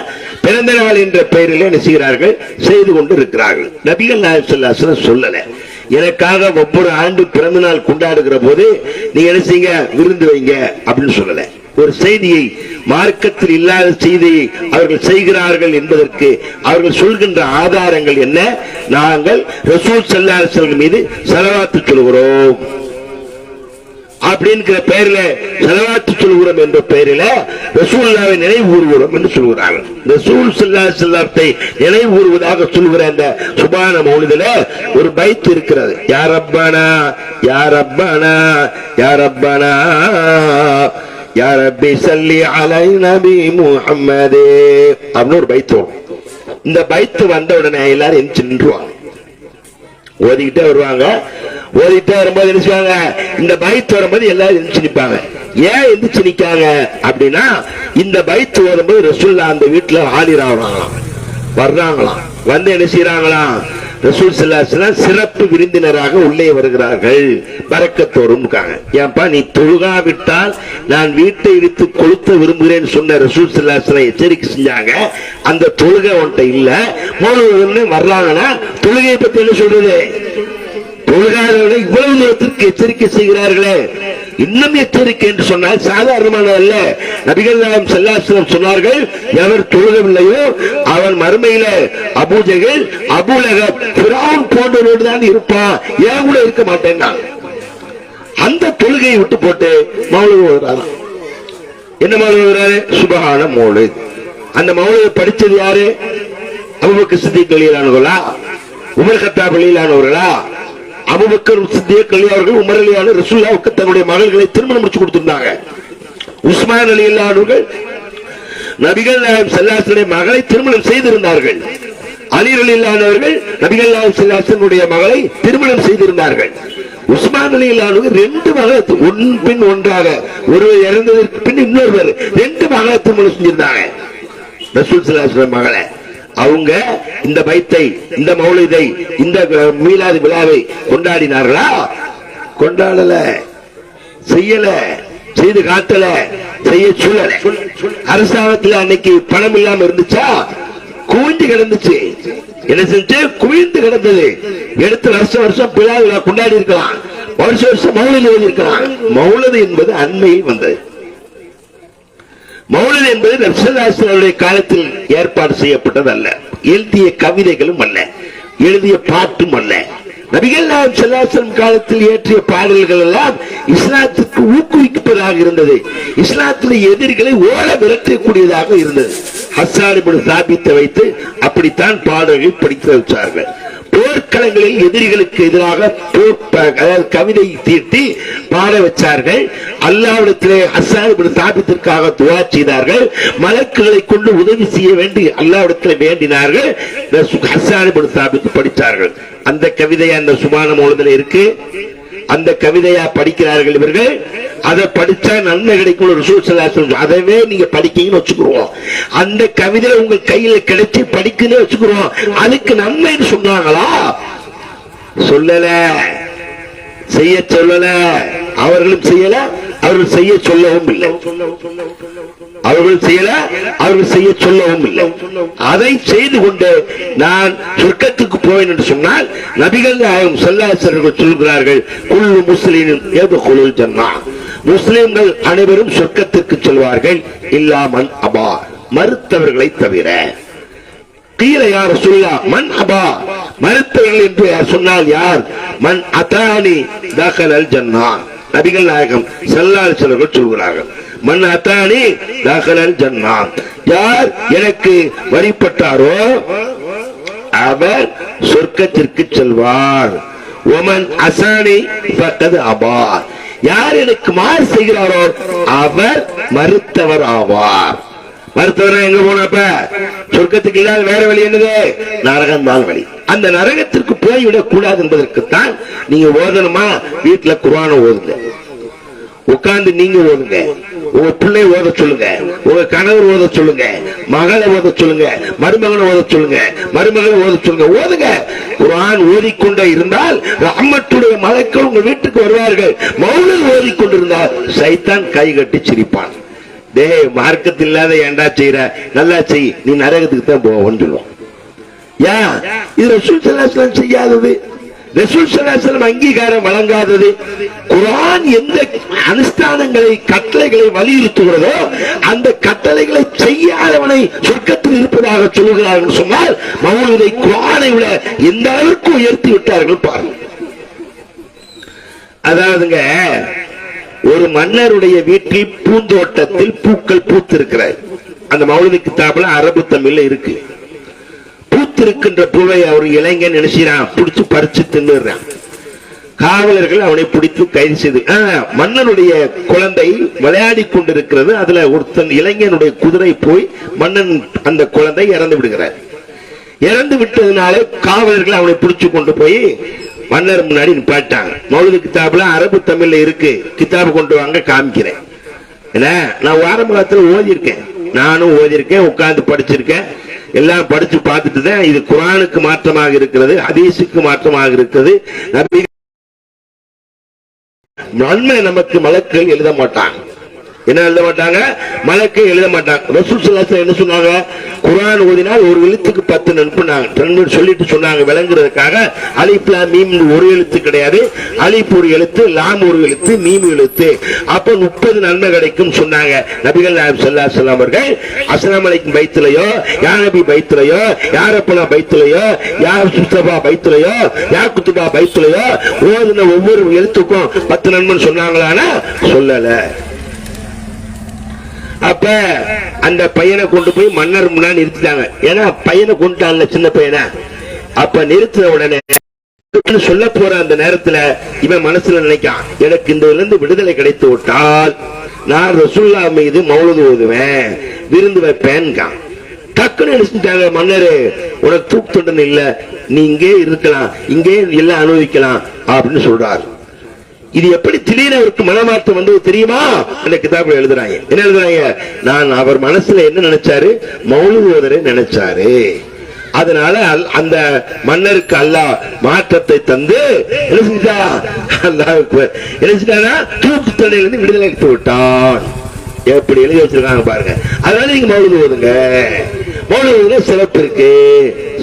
பிறந்த நாள் என்ற பெயரில் என்ன செய்கிறார்கள்? செய்து கொண்டு இருக்கிறார்கள். நபிகள் நாயகம் ஸல்லல்லாஹு அலைஹி வஸல்லம் சொல்லல, எனக்காக ஒவ்வொரு ஆண்டு பிறந்த நாள் கொண்டாடுகிற போது நீங்க என்ன செய்யுங்க, விருந்து வைங்க அப்படின்னு சொல்லல. ஒரு செய்தியை, மார்க்கத்தில் இல்லாத செய்தியை அவர்கள் செய்கிறார்கள் என்பதற்கு அவர்கள் சொல்கின்ற ஆதாரங்கள் என்ன? நாங்கள் ரசூல் ஸல்லல்லாஹு அலைஹி வஸல்லம் மீது ஸலவாத்து சொல்கிறோம் அப்படிங்கிற பெயரில, ஸலவாத்து சொல்கிறோம் என்ற பெயரில ரசூலுல்லாஹ்வை நினைவு கூறுகிறோம் என்று சொல்கிறார்கள். ரசூல் ஸல்லல்லாஹு அலைஹி வஸல்லத்தை நினைவு கூறுவதாக சொல்கிற அந்த சுபான மௌலிதுல ஒரு பைத் இருக்கிறது. யா ரப்பனா யா ரப்பனா யா ரப்பனா யா ரப்பி ஸல்லி அலை நபி முஹம்மதே அப்படின்னு ஒரு பைத் வரும். இந்த பைத் வந்த உடனே எல்லாரும் எந்திரிச்சு நின்றுவாங்க, ஓதிக்கிட்டே வருவாங்க. ஓதிட்டே வரும்போது என்ன செய்வாங்க, இந்த பைத் வரும்போது எல்லாரும் எந்திரிச்சு நிற்பாங்க. ஏன் எந்திரிச்சு நிக்காங்க அப்படின்னா, இந்த பைத் வரும்போது ரசூலுல்லாஹ் அந்த வீட்டுல ஆஜராகிறாங்களாம், வர்றாங்களாம். வந்து என்ன செய்யறாங்களாம், ரசூல் ஸல்லல்லாஹு அலைஹி வஸல்லம் சிறப்பு விருந்தினராக உள்ளே வருகிறார்கள், பரக்கத்தோடும் இருக்காங்க. ஏன்பா நீ தொழுகாவிட்டால் நான் வீட்டை இடித்து கொளுத்த விரும்புகிறேன்னு சொன்ன ரசூல் ஸல்லல்லாஹு அலைஹி வஸல்லம் எச்சரிக்கை செஞ்சாங்க. அந்த தொழுகை உன்கிட்ட இல்ல, மூணு வர்றாங்கன்னா தொழுகையை பத்தி என்ன சொல்றது? தொழுகாதவர்களை இவ்வளவு தூரத்திற்கு எச்சரிக்கை செய்கிறார்களே. இன்னும் எச்சரிக்கை என்று சொன்னால் சாதாரணமான அல்ல. நபிகள் நாயகம் ஸல்லல்லாஹு அலைஹி வஸல்லம் சொன்னார்கள், எவர் தொழுகவில்லையோ அவன் மறுமையில அபூஜஹல், அபூ லஹப், ஃபிரௌன் போன்றவரோடு தான் இருப்பான், ஏன் கூட இருக்க மாட்டேன். அந்த தொழுகையை விட்டு போட்டு மௌலிது ஓதுறாங்க. என்ன மௌலிது ஓதுறாரு? சுபஹான மௌலித். அந்த மௌலிதை படிச்சது யாரு? அபூபக்கர் சித்திக் ரலியல்லாஹு, உமர் கத்தாப் ரலியல்லாஹு, அபூபக்கர் சித்திக் ரலியல்லாஹு உமர் ரலியல்லாஹு ரசூலுல்லாஹ்வுக்கு தன்னுடைய மகள்களை திருமணம் முடிச்சு கொடுத்திருந்தாங்க. உஸ்மான் ரலியல்லாஹு நபிகள் நாயகம் ஸல்லல்லாஹு அலைஹி வஸல்லம் மகளை திருமணம் செய்திருந்தார்கள். அலி ரலியல்லாஹு அவர்கள் நபிகள் நாயகம் ஸல்லல்லாஹு அலைஹி வஸல்லம் மகளை திருமணம் செய்திருந்தார்கள். உஸ்மான் ரலியல்லாஹு ரெண்டு மகளை ஒன் பின் ஒன்றாக, ஒருவர் இறந்ததற்கு பின் இன்னொருவர் ரெண்டு மகளை திருமணம் செஞ்சிருந்தாங்க ரசூல் ஸல்லல்லாஹு அலைஹி வஸல்லம் மகளை. அவங்க இந்த பைத்தை, இந்த மௌலிதை, இந்த மீலாது விழாவை கொண்டாடினார்களா? கொண்டாடல, செய்யல, செய்து காட்டல, செய்ய சொல்லல. அரசாங்கத்தில் அன்னைக்கு பணம் இல்லாம இருந்துச்சா? குவிந்து கிடந்துச்சு. என்ன செஞ்சு? குவிந்து கிடந்தது. எடுத்து வருஷம் வருஷம் விழா கொண்டாடி இருக்கலாம், வருஷம் வருஷம் மௌலிது எழுதி இருக்கலாம். மௌலிது என்பது அண்மையில் வந்தது. மௌலிது என்பது நபி ஸல்லல்லாஹு அலைஹி வஸல்லம் காலத்தில் ஏற்பாடு செய்யப்பட்டது அல்ல, எழுதிய கவிதைகளும் அல்ல, எழுதிய பாட்டும் அல்ல. நபிகள் நாயகம் ஸல்லல்லாஹு அலைஹி வஸல்லம் காலத்தில் இயற்றிய பாடல்கள் எல்லாம் இஸ்லாத்துக்கு ஊக்குவிப்பதாக இருந்தது, இஸ்லாத்துடைய எதிரிகளை ஓட விரட்டக்கூடியதாக இருந்தது. ஹஸ்ஸான் இப்னு சாபித்தை வைத்து அப்படித்தான் பாடல்களை படித்து வச்சார்கள். போர்க்களங்களில் எதிரிகளுக்கு எதிராக கவிதை தீட்டி பாட வச்சார்கள். அல்லாஹ்விடத்திலே ஹஸ்ஸான் இப்னு சாபித்திற்காக துஆ செய்தார்கள். மலக்குகளை கொண்டு உதவி செய்ய வேண்டி அல்லாஹ்விடத்திலே வேண்டினார்கள். ஹஸ்ஸான் இப்னு சாபித் படித்தார்கள். அந்த கவிதை அந்த சுபான மௌலிதில் இருக்கு. அந்த கவிதையா படிக்கிறார்கள் இவர்கள். அதை படிச்சா நன்மை கிடைக்கும் ரசூல் ஸல்லல்லாஹு அலைஹி வஸல்லம். அதவே நீங்க படிக்கீங்கன்னு வச்சுக்கிறோம். அந்த கவிதை உங்க கையில கிடைச்சி படிக்கணும்னு வச்சுக்கிறோம். அதுக்கு நன்மைன்னு சொன்னாங்களா? சொல்லல, செய்ய சொல்லல. அவர்களும் செய்யல, அவர்கள் செய்ய சொல்லவும் இல்லை. அவர்கள் செய்யல, அவர்கள் செய்ய சொல்லவும் இல்லை. அதை செய்து கொண்டு நான் சொர்க்கத்துக்கு போவேன் என்று சொன்னால் நபிகள் நாயகம் ஸல்லல்லாஹு அலைஹி வஸல்லம் சொல்கிறார்கள், குல்லு முஸ்லிமின் யதுகுலுல் ஜன்னah, முஸ்லிம்கள் அனைவரும் சொர்க்கத்திற்கு செல்வார்கள், இல்லாமன் அபா, மறுத்தவர்களை தவிர. கீழ யார் சொல்லா மன் அபா, மறுத்தவர்கள் என்று சொன்னால் யார்? மன் அதானி தகலல் ஜன்னah. நபிகள் நாயகம் ஸல்லல்லாஹு அலைஹி வஸல்லம் சொல்கிறார்கள், மன் அதானி தகலல் ஜன்னah, யார் எனக்கு வழிபட்டாரோ அவர் சொர்க்கத்திற்கு செல்வார். ஒமன் அசானி ஃபக்கத் அபா, யார் எனக்கு மாறு செய்கிறாரோ அவர் மறுத்தவர் ஆவார். மறுத்தவர் எங்க போனப்ப சொர்க்கத்துக்கு இல்லாத வேற வழி என்னது? நரகம் தான் வழி. அந்த நரகத்திற்கு போய்விடக் கூடாது என்பதற்குத்தான் நீங்க ஓதணுமா, வீட்டுல குர்ஆனை ஓதுங்க, உட்கார்ந்து நீங்க ஓதுங்க, உங்க பிள்ளை ஓத சொல்லுங்க, உங்க கணவர் ஓத சொல்லுங்க, மகளை ஓத சொல்லுங்க, மருமகனை ஓத சொல்லுங்க, மருமகளை ஓத சொல்லுங்க, ஓதுங்க. குர்ஆன் ஓதிக்கொண்டே இருந்தால் ரஹ்மத்துடைய மலக்குகள் உங்க வீட்டுக்கு வருவார்கள். மௌலித் ஓதிக்கொண்டிருந்தால் சைத்தான் கை கட்டி சிரிப்பான். டே மார்க்கத்தில் இல்லாத ஏண்டா செய்யற, நல்லா செய், நீ நரகத்துக்கு தான் போவோம்னு சொல்லுவோம். ஏன் இது ரசூல் ஸல்லல்லாஹு அலைஹி வஸல்லம் செய்யாதது, ரசூல் ஸல்லல்லாஹு அலைஹி வஸல்லம் அங்கீகாரம் வழங்காதது. குர்ஆன் எந்த அனுஷ்டானங்களை கட்டளைகளை வலியுறுத்துகிறதோ அந்த கட்டளைகளை செய்யாதவனை சொர்க்கத்தில் இருப்பதாக சொல்லுகிறார்கள் சொன்னால் மௌலிதை குர்ஆனை விட எந்த அளவுக்கு உயர்த்தி விட்டார்கள் பாருங்கள். அதாவதுங்க, ஒரு மன்னருடைய வீட்டில் பூந்தோட்டத்தில் பூக்கள் பூத்திருக்கிறார். அந்த மௌலிது கிதாபுல அரபு தமிழ்ல இருக்கு. பூத்திருக்கின்ற பூவை அவர் இளைஞன் நினைச்சான், பிடிச்சு பறிச்சு தின்னுறான். காவலர்கள் அவனை பிடித்து கைது செய்து, மன்னனுடைய குழந்தை விளையாடி கொண்டிருக்கிறது, அதுல ஒருத்தன் இளைஞனுடைய குதிரை போய் மன்னன் அந்த குழந்தை இறந்து விடுகிறார். இறந்து விட்டதுனால காவலர்கள் அவனை பிடிச்சு கொண்டு போய் மன்னர் முன்னாடி நிப்பாட்டாங்க. மௌலிது கிதாபுல அரபு தமிழ்ல இருக்கு, கிதாபு கொண்டு வாங்க காமிக்கிறேன். நான் ஆரம்ப காலத்துல ஓதி இருக்கேன், நானும் ஓதி இருக்கேன், உட்கார்ந்து படிச்சிருக்கேன், எல்லாம் படிச்சு பார்த்துட்டு தான் இது குர்ஆனுக்கு மாற்றமாக இருக்கிறது, ஹதீஸுக்கு மாற்றமாக இருக்கிறது. நன்மை நமக்கு மலக்குகள் எழுத மாட்டாங்க. என்ன எழுத மாட்டாங்க? மலக்கை எழுத மாட்டாங்க. ரசூல் ஸல்லல்லாஹு அலைஹி வஸல்லம் என்ன சொன்னாங்க? குர்ஆன் ஓதினால் ஒரு எழுத்துக்கு 10 நன்மை சொல்லிட்டு சொன்னாங்க. விளங்குறதுக்காக அலிஃப் லாம் மீம் ஒரு எழுத்து கிடையாது, அலிஃப் ஒரு எழுத்து, லாம் ஒரு எழுத்து, மீம் எழுத்து. அப்ப 30 நன்மை கிடைக்கும் சொன்னாங்க. நபிகள் நாயகம் ஸல்லல்லாஹு அலைஹி வஸல்லம் அவர்கள் அஸ்ஸலாமு அலைக்கும் பைத்துலயோ, யா நபி பைத்துலயோ, யா ரப்பனா பைத்துலயோ, யா சுஸ்தபா பைத்துலயோ, யா குத்துபா பைத்துலயோ ஓதுன ஒவ்வொரு எழுத்துக்கும் 10 நன்மை சொன்னாங்களானா சொல்லல. அப்ப அந்த பையனை கொண்டு போய் மன்னர் முன்னாடி நிறுத்திட்டாங்க. ஏன்னா பையனை கொண்டுட்டான்ல, சின்ன பையனை. அப்ப நிறுத்தின உடனே சொல்ல போற அந்த நேரத்துல இவன் மனசுல நினைக்கான், எனக்கு இந்த இருந்து விடுதலை கிடைத்து விட்டால் நான் ரசூலுல்லாஹ் மீது மௌலிது ஓதுவேன், விருந்து வைப்பேன். டக்குன்னு நினைச்சுட்டாங்க, மன்னரு உனக்கு தூக்கு தண்டனை இல்ல, நீ இங்கே இருக்கலாம், இங்கே எல்லாம் அனுபவிக்கலாம் அப்படின்னு சொல்றாரு. இது எப்படி திடீர்னு அவருக்கு மனமாற்றம் வந்து தெரியுமா? அந்த கிதாபுல எழுதுறாங்க. என்ன எழுதுறாங்க? நான் அவர் மனசுல என்ன நினைச்சாரு, மௌலிது ஓதரை நினைச்சாரு. அதனால அந்த மன்னருக்கு அல்லாஹ் மாற்றத்தை தந்து என்ன செஞ்சானா, தூக்கு தண்டனையிலிருந்து விடுதலை அளித்து விட்டான். எப்படி எழுதி வச்சிருக்காங்க பாருங்க. அதனால நீங்க மௌலிது ஓதுங்க. மௌலிது ஓதுல சிறப்பு இருக்கு,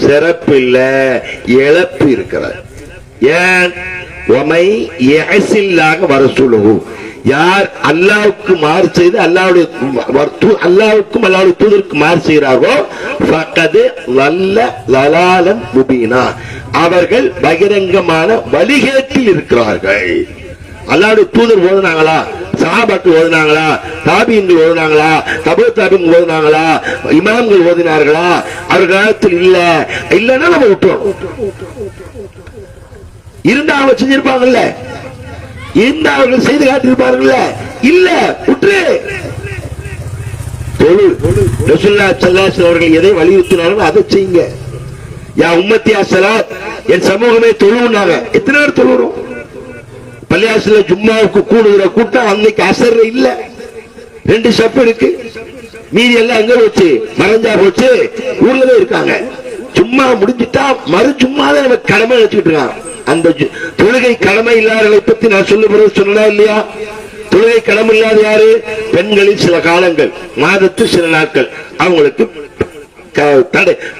சிறப்பு இல்ல, இழப்பு இருக்கிறது. ஏன்? யார் அல்லாஹ்வுக்கு மாறு செய்து அல்லாஹ்வுக்கும் அல்லாஹ்வுடைய தூதருக்கு மாறு செய்கிறார்களோ ஃபக்கத் வல்ல லலாலன் முபீனா, அவர்கள் பகிரங்கமான வழிகேட்டில் இருக்கிறார்கள். அல்லாஹ்வுடைய தூதர் ஓதுனாங்களா, சஹாபாக்கள் ஓதுனாங்களா, தாபியீன்கள் ஓதுனாங்களா, தபு தாபியீன்கள் ஓதுனாங்களா, இமாம்கள் ஓதினார்களா? அவர் காலத்தில் இல்லன்னா நம்ம விட்டுறோம். இருந்தா அவங்க செஞ்சிருப்பாங்கல்ல, இருந்தா அவர்கள் செய்து காட்டியிருப்பார்கள். இல்ல விட்டு ரசூலுல்லாஹி ஸல்லல்லாஹு அலைஹி வஸல்லம் அவர்கள் எதை வலியுறுத்தினார்கள் அதை செய்யுங்க. யா உம்மத்தியா ஸலாத், என் சமூகமே தொழுவுனாங்க. எத்தனை பேர் தொழுறோம்? பள்ளியாசல ஜும்மாவுக்கு கூடுகிற கூட்டம் அன்னைக்கு அசர் இல்ல, 2 ஸ்டெப் இருக்கு, மீதி எல்லாம் அங்க வச்சு மறைஞ்சா போச்சு, ஊர்லவே இருக்காங்க. சும்மா முடிஞ்சிட்டா மறு சும்மாதான் நம்ம கடமை வச்சுக்கிட்டு இருக்காங்க. அந்த தொழுகை கடமை இல்லாதவர்களை பத்தி நான் சொல்லுறது சொன்னா இல்லையா? தொழுகை கடமை இல்லாத யாரு? பெண்களில் சில காலங்கள், மாதத்து சில நாட்கள் அவங்களுக்கு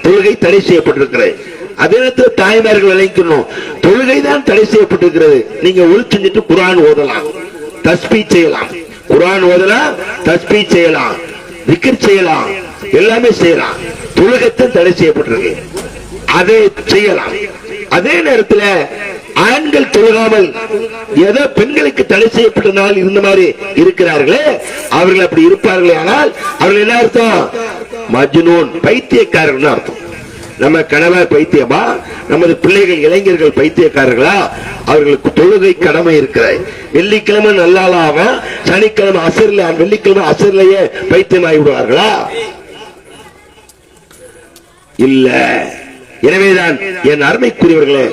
தொழுகை தடை செய்யப்பட்டிருக்கிறது. அதே நேரத்தில் தாய்மார்கள் விளைக்கணும், தொழுகை தான் தடை செய்யப்பட்டிருக்கிறது. நீங்க ஒளி செஞ்சுட்டு குர்ஆன் ஓதலாம், தஸ்பீஹ் செய்யலாம், குர்ஆன் ஓதலாம், தஸ்பீஹ் செய்யலாம், திக்ர் செய்யலாம், எல்லாமே செய்யலாம். தொழுகைத்தான் தடை செய்யப்பட்டிருக்கு, அதை செய்யலாம். அதே நேரத்தில் ஆண்கள் தொழுகாமல் ஏதோ பெண்களுக்கு தடை செய்யப்பட்டனால் இருந்த மாதிரி இருக்கிறார்களே, அவர்கள் அப்படி இருப்பார்களே ஆனால் அவர்கள் என்ன அர்த்தம்? மஜ்னூன், பைத்தியக்காரர்கள் அர்த்தம். நம்ம கணவர் பைத்தியமா, நமது பிள்ளைகள் இளைஞர்கள் பைத்தியக்காரர்களா? அவர்களுக்கு தொழுகை கடமை இருக்கிறது. வெள்ளிக்கிழமை நல்லாளாக, சனிக்கிழமை அசர்ல, வெள்ளிக்கிழமை அசர்லயே பைத்தியமாகி விடுவார்களா? இல்ல. எனவேதான் என் அருமைக்குரியவர்களே,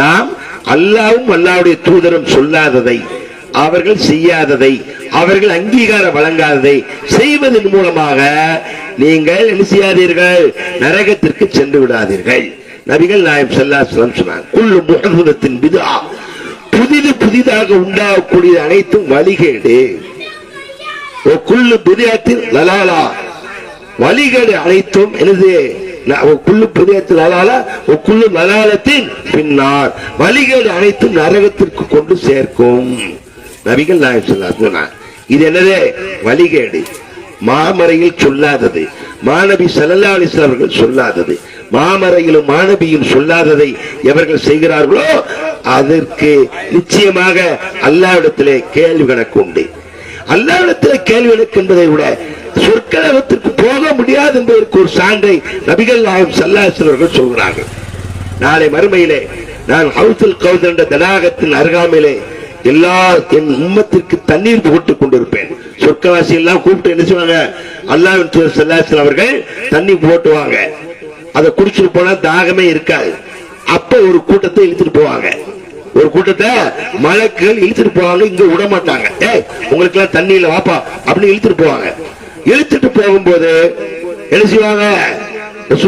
நாம் அல்லாஹ்வும் அல்லாஹ்வுடைய தூதரும் சொல்லாததை, அவர்கள் செய்யாததை, அவர்கள் அங்கீகாரம் வழங்காததை செய்வதன் மூலமாக நீங்கள் என்ன செய்யாதீர்கள்? நரகத்திற்கு சென்று விடாதீர்கள். நபிகள் நாயகம் ஸல்லல்லாஹு அலைஹி வஸல்லம் சொன்னார், குல்லு முஹ்தஸத்தின் பித்ஆ, புதிதாக உண்டாகக்கூடிய அனைத்தும் வழிகேடு. குல்லு பித்ஆத்தின் லலாலா, வழிகேடு அனைத்தும் என்னது? குல்லு பித்ஆத்தின் லலாலா குல்லு லலாலத்தின் பின்னார், வழிகேடு அனைத்தும் நரகத்திற்கு கொண்டு சேர்க்கும். நபிகள் நாயகம் ஸல்லல்லாஹு அலைஹி வஸல்லம் இது என்னது? வழிகேடு. மாமறையில் சொல்லாதது, மாநபி ஸல்லல்லாஹு அலைஹி வஸல்லம் அவர்கள் சொல்லாதது, மாமறையிலும் மாநபியும் சொல்லாததை எவர்கள் செய்கிறார்களோ அதற்கு நிச்சயமாக அல்லாஹ்விடத்திலே கேள்வி கணக்கு உண்டு. அல்லாஹ்விடத்திலே கேள்வி கணக்கு என்பதை விட சொற்களத்திற்கு போக முடியாது என்பதற்கு ஒரு சான்றை நபிகள் நாயகம் ஸல்லல்லாஹு அலைஹி வஸல்லம் அவர்கள் சொல்கிறார்கள். நாளை மறுமையிலே நான் ஹவுதுல் கௌதர் என்ற தடாகத்தின் அருகாமையிலே எல்லா என் உம்மத்திற்கு தண்ணீர் போட்டுக் கொண்டிருப்பேன். சொர்க்கவாசி எல்லாம் கூப்பிட்டு என்ன செய்வாங்க? அல்லாஹ்வின் தூதர் ஸல்லல்லாஹு அலைஹி வஸல்லம் அவர்கள் தண்ணி போட்டுவாங்க. அதை குடிச்சிட்டு போனா தாகமே இருக்காது. அப்ப ஒரு கூட்டத்தை இழுத்துட்டு போவாங்க, ஒரு கூட்டத்தை மலக்குகள் இழுத்துட்டு போவாங்க. இங்க விட மாட்டாங்க. உங்களுக்கு எல்லாம் தண்ணி இல்ல வாப்பா அப்படின்னு இழுத்துட்டு போவாங்க. இழுத்துட்டு போகும்போது என்ன செய்வாங்க? என்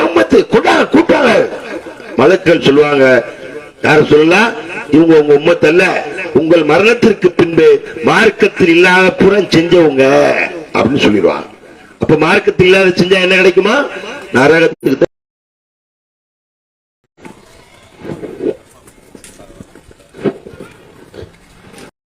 உம்மத்து கூட்டாங்க. மலக்குகள் சொல்லுவாங்க, யார சொல்லலாம்? இவங்க உங்க உம்மத்தல்ல, உங்கள் மரணத்திற்கு பின்பு மார்க்கத்தில் இல்லாத புறம் செஞ்சவங்க அப்படின்னு சொல்லிடுவாங்க. அப்ப மார்க்கத்தில் இல்லாத செஞ்சா என்ன கிடைக்குமா? நரகத்துக்கு